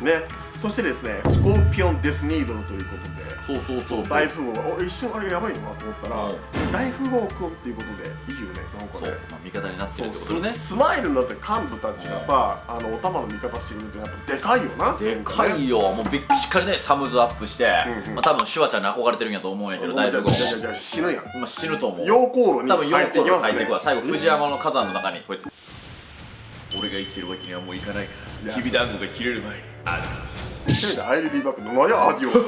ね。そしてですね、スコーピオンデスニードルということで、そう大富豪が一瞬あれやばいのかと思ったら、大富豪くんっていうことでいいよね。なんかね、味方になってるってことね。スマイルになって幹部たちがさ、お玉の味方してくれるってやっぱでかいよな。でかいよ。もうしっかりねサムズアップして、多分シュワちゃんに憧れてるんやと思うんやけど、大富豪もじゃあ死ぬやん。今死ぬと思う。溶鉱炉に多分入っていきますね。入っていくわ。最後藤山の火山の中にこうやって、俺が生きてるわけにはもういかないからきびだんごが切れる前にアディオス。せめてアイルビーバックの何やアディオス。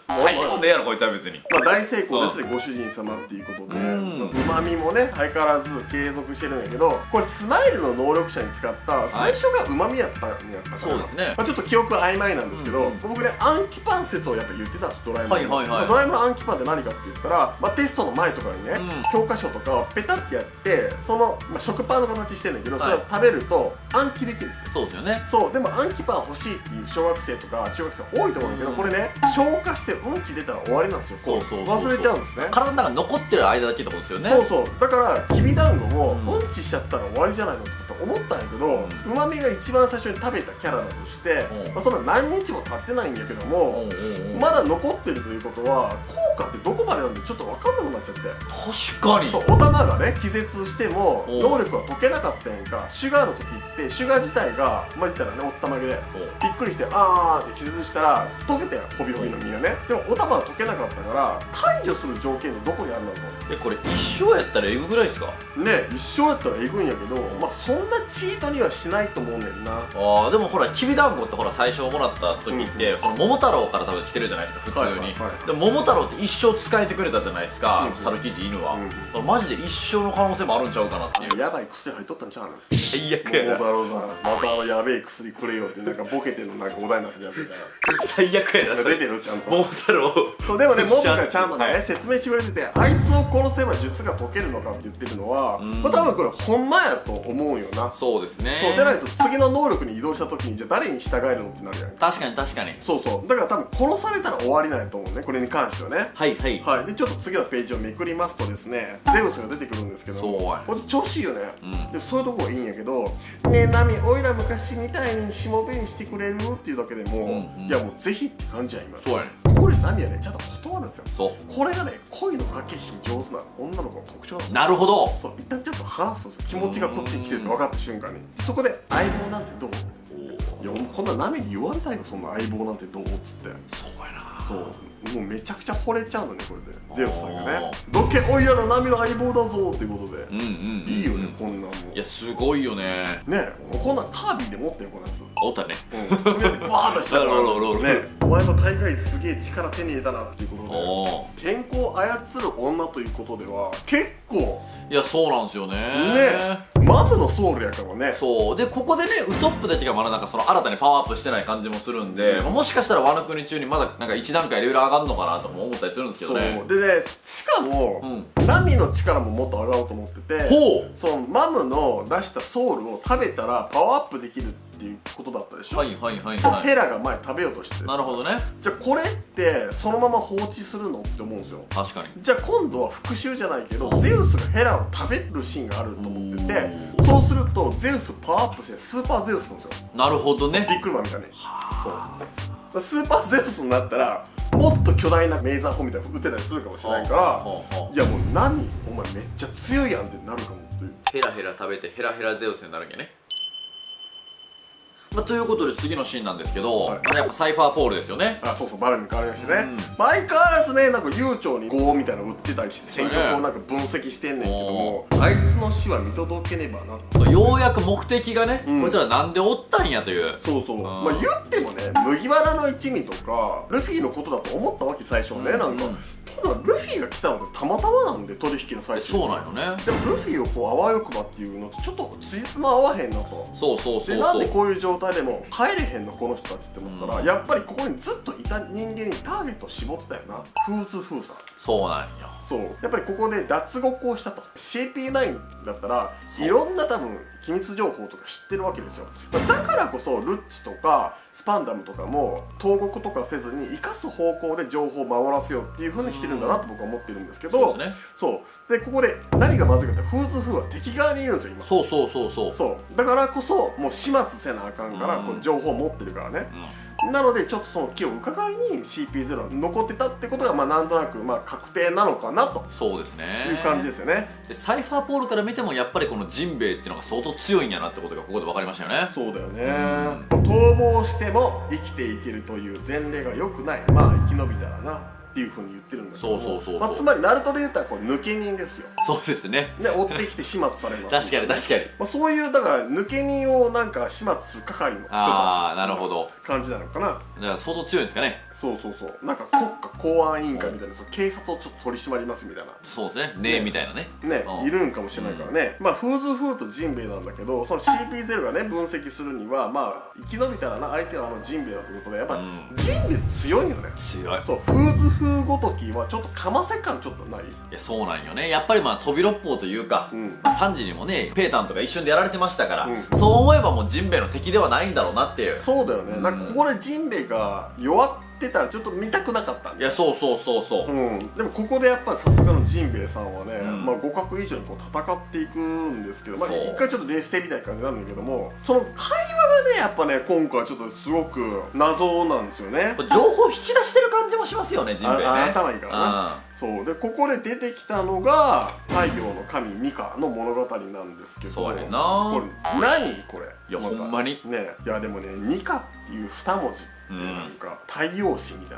入ってこんでやろこいつは別に。まあ大成功ですね、ご主人様っていうことで、うまみもね相変わらず継続してるんやけど、これスマイルの能力者に使った最初がうまみやったんやったから、そうですね。まあちょっと記憶曖昧なんですけど、僕ね暗記パン説をやっぱ言ってたんです、ドラえもん。ドラえもんの暗記パンって何かって言ったら、まあテストの前とかにね、教科書とかをペタってやって、その、まあ、食パンの形してんだけど、それを食べると暗記できる。そうですよね。そう、でも暗記パン欲しいっていう小学生とか中学生多いと思うんだけど、これね消化してうんち出たら終わりなんですよ。忘れちゃうんですね。体の中に残ってる間だけってことですよね。そうだからきびだんごもうんちしちゃったら終わりじゃないのと思ったんやけど、うまみが一番最初に食べたキャラだとして、まあそんな何日も経ってないんやけども、まだ残ってるということは効果ってどこまでなんでちょっと分かんなくなっちゃって。確かに。そう、お玉がね気絶しても能力は解けなかったやんか。シュガーの時ってシュガー自体がまあ言ったらねおったまげでびっくりしてあーって気絶したら溶けたやん、ホビホビの実がね。でもお玉は溶けなかったから解除する条件でどこにあるんだろうと。これ一生やったらえぐぐらいですかね。一生やったらえぐいんやけど、まあそんなチートにはしないと思うねんな。でもほらきびだんごってほら最初もらった時ってその桃太郎から多分来てるじゃないですか普通に。でも桃太郎って一生使えてくれたじゃないですか、猿生地犬は。マジで一生の可能性もあるんちゃうかなっていう。やばい薬入っとったんちゃうの。最悪やな。桃太郎さんまたやべえ薬くれよってなんかボケてんのなんかお題になってるやつだから最悪やな。出てるちゃんと桃太郎。そうでもね、モブがちゃんとね説明してくれてて、あいつを殺せば術が解けるのかって言ってるのは、まあ多分これほんまやと思うよな。そうですね。そうでないと次の能力に移動した時にじゃあ誰に従えるのってなるやん。確かに確かに。そうだから多分殺されたら終わりなんやと思うね、これに関してはね。はいでちょっと次のページをめくりますとですね、ゼウスが出てくるんですけども、こいつ調子いいよね。でそういうとこがいいんやけど、ねえナミおいら昔みたいにしもべにしてくれるっていうだけでも、いやもうぜひって感じや今。そうやね。ここでナミはねちゃんと断るんですよ。そうこれがね恋の駆け引き上手な女の子の特徴なんですよ。なるほど。そう一旦ちょっと話すんですよ、気持ちがこっちに来てるって分かった瞬間に。そこで相棒なんてどう、いやこんなナミに言われたいよ、そんな相棒なんてどうっつって。そうやな。そうもうめちゃくちゃ惚れちゃうのねこれで、ゼウスさんがねどけおいらのナミの相棒だぞっていうことで、いいよねこんなんもん。いやすごいよね。ねえこんなんカービィで持ってよこのやつ。おったね。バーッとしたらねお前も大概すげえ力手に入れたなっていうことで、健康を操る女ということでは結構いやそうなんですよね。マムのソウルやからね。そうでここでねウソップだけがまだなんかその新たにパワーアップしてない感じもするんで、もしかしたらワノ国中にまだなんか1段階レベル上がるのかなとも思ったりするんですけどね。そうでね、しかも、ナミの力ももっと上がろうと思ってて、そのマムの出したソウルを食べたらパワーアップできるっていうことだったでしょ。ヘラが前食べようとして。なるほどね。じゃあこれってそのまま放置するのって思うんですよ。確かに。じゃあ今度は復讐じゃないけど、ゼウスがヘラを食べるシーンがあると思ってて、そうするとゼウスパワーアップしてスーパーゼウスなんですよ。なるほどね。ビックリマンみたいに。そうスーパーゼウスになったらもっと巨大なメーザー砲みたいなの撃てたりするかもしれないから、いやもうナミお前めっちゃ強いやんってなるかもっていう。ヘラヘラ食べてヘラヘラゼウスになるわけね。ということで次のシーンなんですけど、やっぱサイファーポールですよね。そうバルに変わりましてね、相変わらずねなんか悠長に5みたいなの売ってたりして戦局をなんか分析してんねんけども、あいつの死は見届けねばな。ようやく目的がね、こいつらなんでおったんやという。まあ言ってもね麦わらの一味とかルフィのことだと思ったわけ最初はね。なんかただルフィが来たのってたまたまなんで、取引の最中に。そうなんよね。でもルフィをこうあわよくばっていうのとちょっとつじつま合わへんなと。でなんでこういう状態でも帰れへんのこの人たちって思ったら、やっぱりここにずっといた人間にターゲットを絞ってたよな。フーズフーさん。そうなんよ。そうやっぱりここで脱獄をしたと CP9 だったらいろんな多分機密情報とか知ってるわけですよ。だからこそルッチとかスパンダムとかも投獄とかせずに生かす方向で情報を守らせようっていう風にしてるんだなと僕は思ってるんですけど、そうですね。そうでここで何がまずいかってフーズフーは敵側にいるんですよ今。そうだからこそもう始末せなあかんからこう情報を持ってるからね。なのでちょっとその気を伺いに CP0 は残ってたってことがなんとなく確定なのかなとそうですねいう感じですよね。でサイファーポールから見てもやっぱりこのジンベエっていうのが相当強いんやなってことがここで分かりましたよね。そうだよね。逃亡しても生きていけるという前例が良くない、生き延びたらなっていうふうに言ってるんだけども、つまりナルトで言ったらこれ抜け人ですよ。そうですね。追ってきて始末されます確かにそういうだから抜け人をなんか始末する係の人たちなるほど感じなのかな。だから相当強いんですかね。そうなんか国家公安委員会みたいな警察をちょっと取り締まりますみたいなそうですねみたいなねいるんかもしれないからね。フーズフーとジンベエなんだけどその CP0 がね分析するには生き延びたらな相手はジンベエだということでやっぱジンベエ強いよね。強い。そうフーズフーごときはちょっとかませ感ちょっとない。いやそうなんよね。やっぱり飛び六方というか3時にもねペータンとか一瞬でやられてましたからそう思えばもうジンベエの敵ではないんだろうなっていう。そうだよね。なんかここでジンベエが弱ってたらちょっと見たくなかったんで。いやそうでもここでやっぱりさすがのジンベエさんはね互角以上にこう戦っていくんですけど一回ちょっと劣勢みたいな感じなんだけどもその会話がねやっぱね今回ちょっとすごく謎なんですよね。情報引き出してる感じもしますよねジンベエね。頭いいからな。そうでここで出てきたのが太陽の神ニカの物語なんですけどそうやなこれ何これいやほんまにねいやでもねニカっていう2文字ってなんか太陽神みたい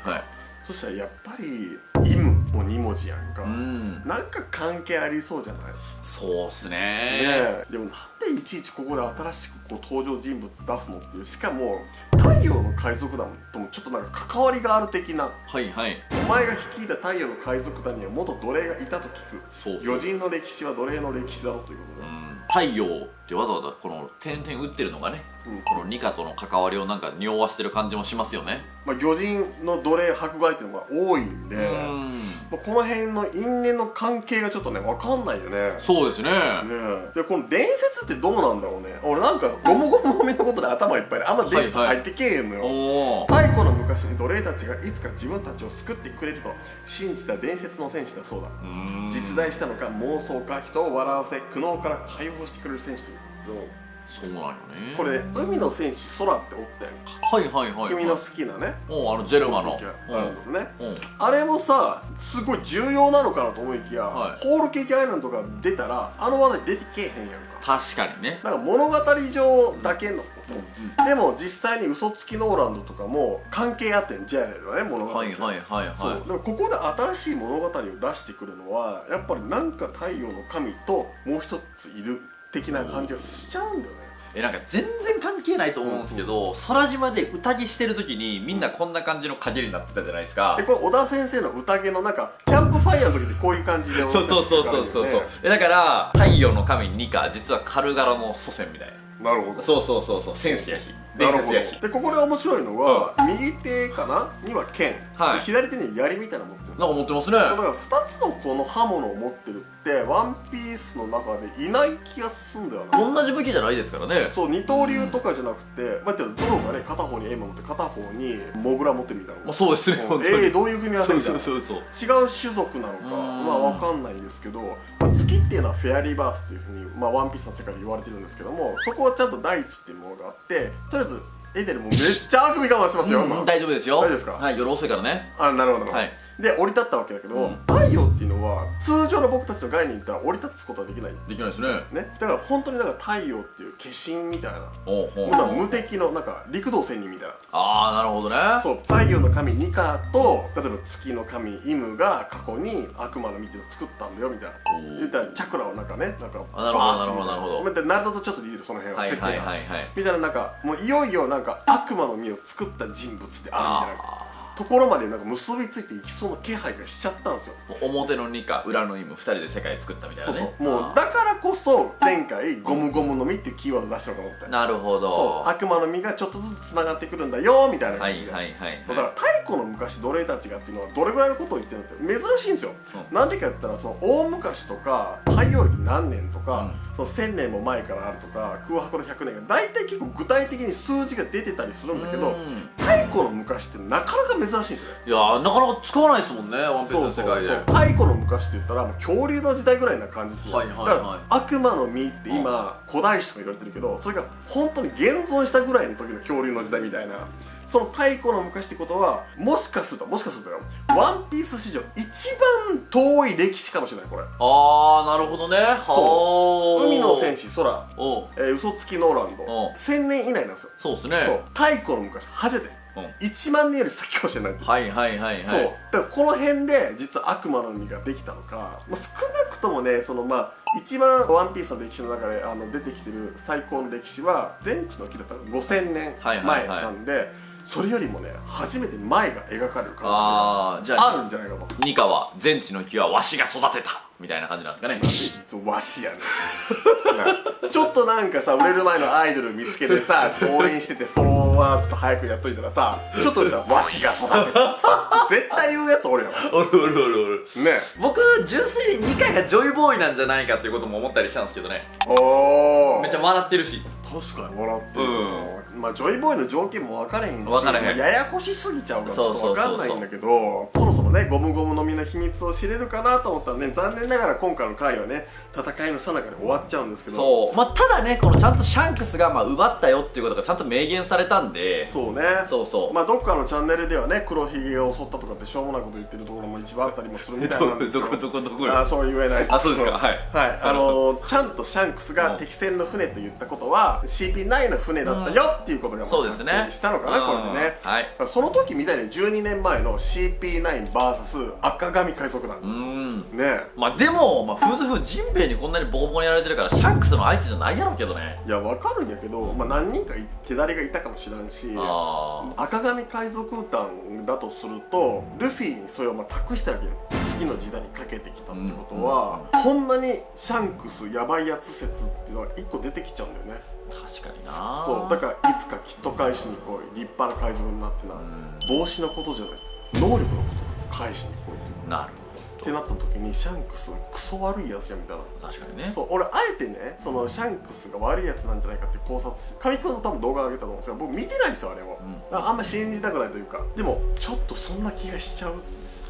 なそしたらやっぱりイムも2文字やんかなんか関係ありそうじゃない？そうっすねでもなんでいちいちここで新しくこう登場人物出すのっていうしかも太陽の海賊団ともちょっとなんか関わりがある的なお前が率いた太陽の海賊団には元奴隷がいたと聞く魚人の歴史は奴隷の歴史だろということで太陽ってわざわざこの点々打ってるのがねこのニカとの関わりをなんか匂わしてる感じもしますよね。魚人の奴隷迫害っていうのが多いんでこの辺の因縁の関係がちょっとね分かんないよね。そうですね。でこの伝説ってどうなんだろうね。俺なんかゴムゴムのみのことで頭いっぱいであんま伝説入ってけえへんのよ。太古の昔に奴隷たちがいつか自分たちを救ってくれると信じた伝説の戦士だそうだ。実在したのか妄想か人を笑わせ苦悩から解放してくれる戦士というそうなんよね。これね海の戦士空っておったやんか。君の好きなねジェルマのあれもさすごい重要なのかなと思いきやホールケーキアイランドが出たらあの話題出てけえへんやんか。確かにね。なんか物語上だけのでも実際に嘘つきノーランドとかも関係あってんじゃないのね物語。でもここで新しい物語を出してくるのはやっぱりなんか太陽の神ともう一ついる的な感じがしちゃうんだよね。なんか全然関係ないと思うんですけど空島で宴してる時にみんなこんな感じの影になってたじゃないですか。これ小田先生の宴のなんかキャンプファイヤーの時ってこういう感じでそうだから太陽の神ニカ実はカルガラの祖先みたいな。なるほど。そう戦士やし伝説やし。でここで面白いのは右手かなには剣左手に槍みたいなの持ってるんですよ。なんか持ってますね。だから2つのこの刃物を持ってるってワンピースの中でいない気がすんだよな。同じ武器じゃないですからね。そう二刀流とかじゃなくてゾロがね片方にエイム持って片方にモグラ持ってるみたいな。そうですね。どういう組み合わせみたいな。違う種族なのかわかんないんですけど月っていうのはフェアリーバースっていうふうにワンピースの世界で言われてるんですけどもそこはちゃんと大地っていうものがあってとりあえずエデルもめっちゃあくび我慢してますよ。大丈夫ですよ。大丈夫ですか？はい夜遅いからね。なるほどで降り立ったわけだけど太陽っていうのは通常の僕たちの概念に言ったら降り立つことはできないですね。だから本当に太陽っていう化身みたいなものは無敵のなんか陸道仙人みたいな。なるほどね。そう太陽の神ニカと例えば月の神イムが過去に悪魔の実を作ったんだよみたいな言ったらチャクラをなんかねなんかなるほどナルトとちょっと似てるその辺は設定がはいみたいななんかもういよいよなんか悪魔の実を作った人物であるみたいなところまでなんか結びついていきそうな気配がしちゃったんですよ。表の2か裏の2も2人で世界作ったみたいなね。そうもうだからこそ前回ゴムゴムの実っていうキーワード出したのかと思って。なるほど。そう悪魔の実がちょっとずつつながってくるんだよみたいな感じで。そうだから太古の昔奴隷たちがっていうのはどれぐらいのことを言ってるのって珍しいんですよ。なんでかって言ったらその大昔とか太陽暦何年とか、その1000年も前からあるとか空白の100年が大体結構具体的に数字が出てたりするんだけど、太古の昔ってなかなか珍しいんですよ。いやなかなか使わないですもんね、ワンピースの世界で。太古の昔って言ったらもう恐竜の時代ぐらいな感じですよ。だから悪魔の実って今古代史とか言われてるけど、それが本当に現存したぐらいの時の恐竜の時代みたいな。その太古の昔ってことはもしかするとよ、ワンピース史上一番遠い歴史かもしれないこれ。ああなるほどね。そう海の戦士空、嘘つきノーランド1000年以内なんですよ。そうですね。そう太古の昔初めて1万年より先かもしれない。そうだからこの辺で実は悪魔の実ができたのか、少なくともねその一番ワンピースの歴史の中で出てきてる最高の歴史は全知の木だったら5000年前なんで、それよりもね初めて前が描かれる可能性があるんじゃないかと。ニカは全知の木はわしが育てたみたいな感じなんですかね。そうわしやねちょっとなんかさ売れる前のアイドル見つけてさちょっと応援しててフォロワーちょっと早くやっといたらさちょっと言ったらわしが育てた絶対言うやつおるやん。おるね。僕純粋にニカがジョイボーイなんじゃないかっていうことも思ったりしたんですけどね。めっちゃ笑ってるし。確かに笑ってる。ジョイボーイの条件も分かれへんしややこしすぎちゃうからちょっと分かんないんだけど、そろそろねゴムゴムの実の秘密を知れるかなと思ったらね、残念ながら今回の回はね戦いの最中で終わっちゃうんですけど、そうただねこのちゃんとシャンクスが奪ったよっていうことがちゃんと明言されたんで、そうね、どっかのチャンネルではね黒ひげを襲ったとかってしょうもないこと言ってるところも一番あったりもするみたいなんですけどどこそう言えないですけど、あそうですか、はいちゃんとシャンクスが敵戦の船と言ったことは CP9 の船だったよっていうことがそうですねしたのかなこれでね。その時みたいに12年前の CP9vs 赤髪海賊団ね。でもフーズフージンベエにこんなにボコボコにやられてるからシャンクスの相手じゃないやろうけどね。いや分かるんやけど何人か手だれがいたかもしれんし、赤髪海賊団だとするとルフィにそれを託したわけよ。次の時代にかけてきたってことはほんまにシャンクスやばいやつ説っていうのが1個出てきちゃうんだよね。確かにな。そうだからいつかきっと返しに来い、立派な海賊になってな、帽子のことじゃない能力のこと返しに来いってなるってなった時にシャンクスクソ悪いやつやみたいな。確かにね。そう俺あえてねそのシャンクスが悪いやつなんじゃないかって考察して神くんの多分動画上げたと思うんですけど僕見てないんですよあれを、あんま信じたくないというか、でもちょっとそんな気がしちゃう。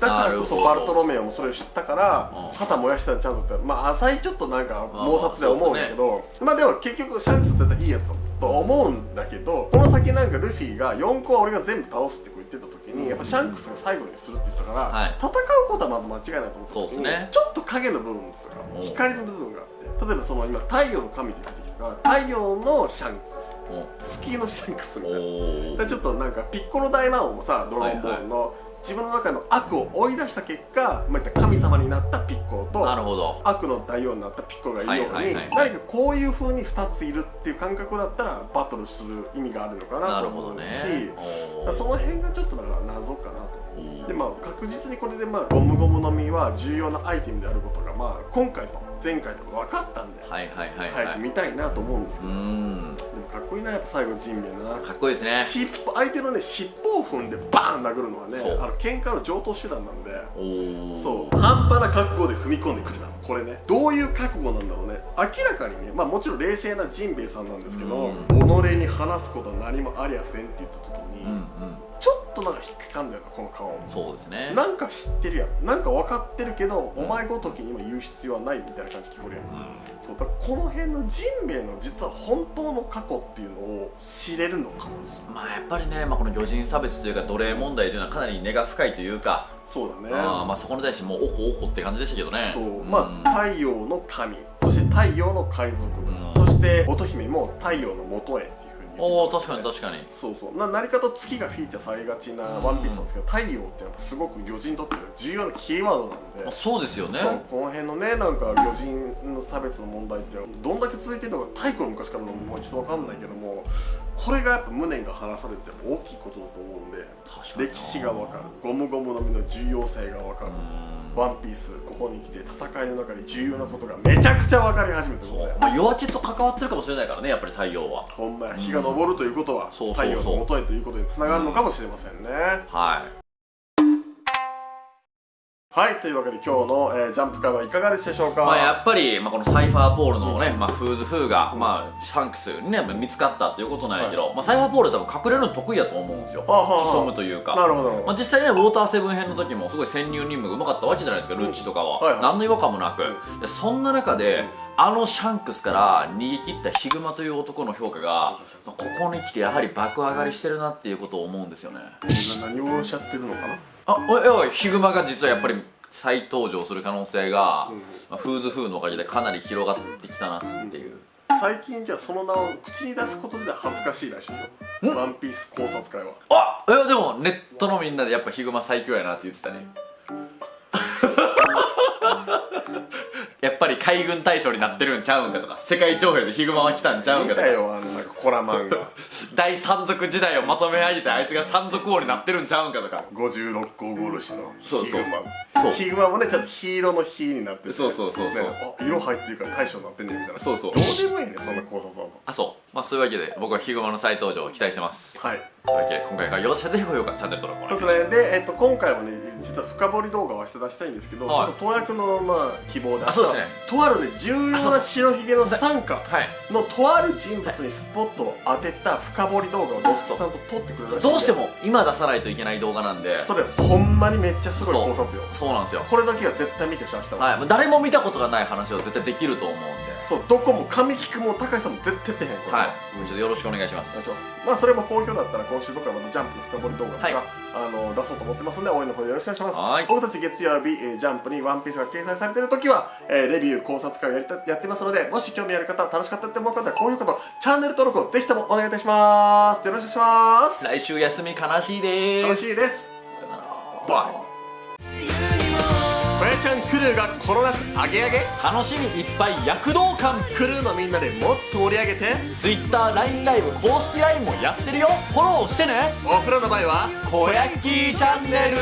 だからこそバルトロメオもそれを知ったから旗燃やしたらちゃんとって浅いちょっとなんか妄察では思うんだけど、でも結局シャンクス絶対いいやつだと思うんだけど、この先なんかルフィが4個は俺が全部倒すって言ってた時にやっぱシャンクスが最後にするって言ったから戦うことはまず間違いないと思った時にちょっと影の部分とか光の部分があって、例えばその今太陽の神って言ってきたから太陽のシャンクス月のシャンクスみたいな、ちょっとなんかピッコロ大魔王もさドラゴンボールの自分の中の悪を追い出した結果、神様になったピッコロと悪の大王になったピッコロがいるように、何かこういう風に2ついるっていう感覚だったらバトルする意味があるのかなと思うし、その辺がちょっとだから謎かなと。で確実にこれでゴムゴムの実は重要なアイテムであることが今回と前回でも分かったんで早く見たいなと思うんですけど、でもかっこいいなやっぱ最後ジンベエな。かっこいいですね。相手のね尻尾を踏んでバーン殴るのはね喧嘩の常套手段なんで、そう半端な覚悟で踏み込んでくるなこれね。どういう覚悟なんだろうね。明らかにねもちろん冷静なジンベエさんなんですけど、己に話すことは何もありゃせんって言った時にちょっとなんか引っかかんだよなこの顔。そうですね。なんか知ってるやん、なんか分かってるけどお前ごときに今言う必要はないみたいな感じ聞こえるやん。そうだからこの辺のジンベエの実は本当の過去っていうのを知れるのかもしれない。やっぱりねこの魚人差別というか奴隷問題というのはかなり根が深いというか、そうだね。そこに対してもうおこおこって感じでしたけどね。そう太陽の神、そして太陽の海賊団、そして乙姫も太陽の元へっていうふうに見ておお、確かに確かに。そうそう何かと月がフィーチャーされがちなワンピースなんですけど、太陽ってやっぱすごく魚人にとっては重要なキーワードなので、そうですよね。そうこの辺のねなんか魚人の差別の問題ってどんだけ続いてるのか太古の昔からのもうちょっと分かんないけども、これがやっぱ無念が晴らされて大きいことだと思うんで、歴史が分かる、ゴムゴムの実の重要性が分かる、ワンピースここに来て戦いの中に重要なことがめちゃくちゃ分かり始めてるので、夜明けと関わってるかもしれないからね、やっぱり太陽は。ほんまや日が昇るということはそうそうそう太陽の元へということにつながるのかもしれませんね。はい。はい、というわけで今日の、ジャンプ会はいかがでしたでしょうか。やっぱり、このサイファーポールのね、フーズフーが、シャンクスにね見つかったということなんやけど、サイファーポールは多分隠れるの得意やと思うんですよ。潜むというか。なるほど。実際ねウォーターセブン編の時もすごい潜入任務がうまかったわけじゃないですか、ルッチとかは。何の違和感もなく。でそんな中であのシャンクスから逃げ切ったヒグマという男の評価がここに来てやはり爆上がりしてるなっていうことを思うんですよね。何をおっしゃってるのかな。おいヒグマが実はやっぱり再登場する可能性が、フーズフーのおかげでかなり広がってきたなっていう。最近じゃあその名を口に出すこと自体恥ずかしいらしいよ、ワンピース考察会は。でもネットのみんなでやっぱヒグマ最強やなって言ってたね。やっぱり海軍大将になってるんちゃうんかとか、世界徴兵でヒグマは来たんちゃうんかとか。見たよなんかコラ漫画大山賊時代をまとめ上げてあいつが山賊王になってるんちゃうんかとか。56個殺しのヒグマ。そうヒグマもねちゃんとヒーローのヒーになってて、そう色入ってるから大将になってんねんみたいな。そうどうでもいいねそんな考察だと。そういうわけで僕はヒグマの再登場を期待してます。はい、というわけで今回からよろしくぜひ高評価チャンネル登録お願いします。そうですね。で、今回はね実は深掘り動画をして出したいんですけど、ちょっと投薬の希望でそうですね。とあるね重要な白ひげの傘下のとある人物にスポットを当てた深掘り動画をドスケさんと撮ってくれました。どうしても今出さないといけない動画なんで、それほんまにめっちゃすごい考察よ。そうなんですよ。これだけは絶対見てほしい明日は。誰も見たことがない話を絶対できると思うんで。そうどこも神木君も高橋さんも絶対出へんこれ。はい。ちょっとよろしくお願いします。お願いします。それも好評だったら今週僕はまたジャンプの深掘り動画とか、出そうと思ってますんで応援の方よろしくお願いします。僕たち月曜日、ジャンプにワンピースが掲載されている時は、レビュー考察会をやってますので、もし興味ある方楽しかったって思う方は高評価とチャンネル登録をぜひともお願いいたします。よろしくお願いします。来週休み悲しいです。楽しいです。バイ。小屋ちゃんクルーがこの夏アゲアゲ、楽しみいっぱい躍動感。クルーのみんなでもっと盛り上げて TwitterLINE ライブ公式 LINE もやってるよ。フォローしてね。お風呂の場合は小焼きチャンネル。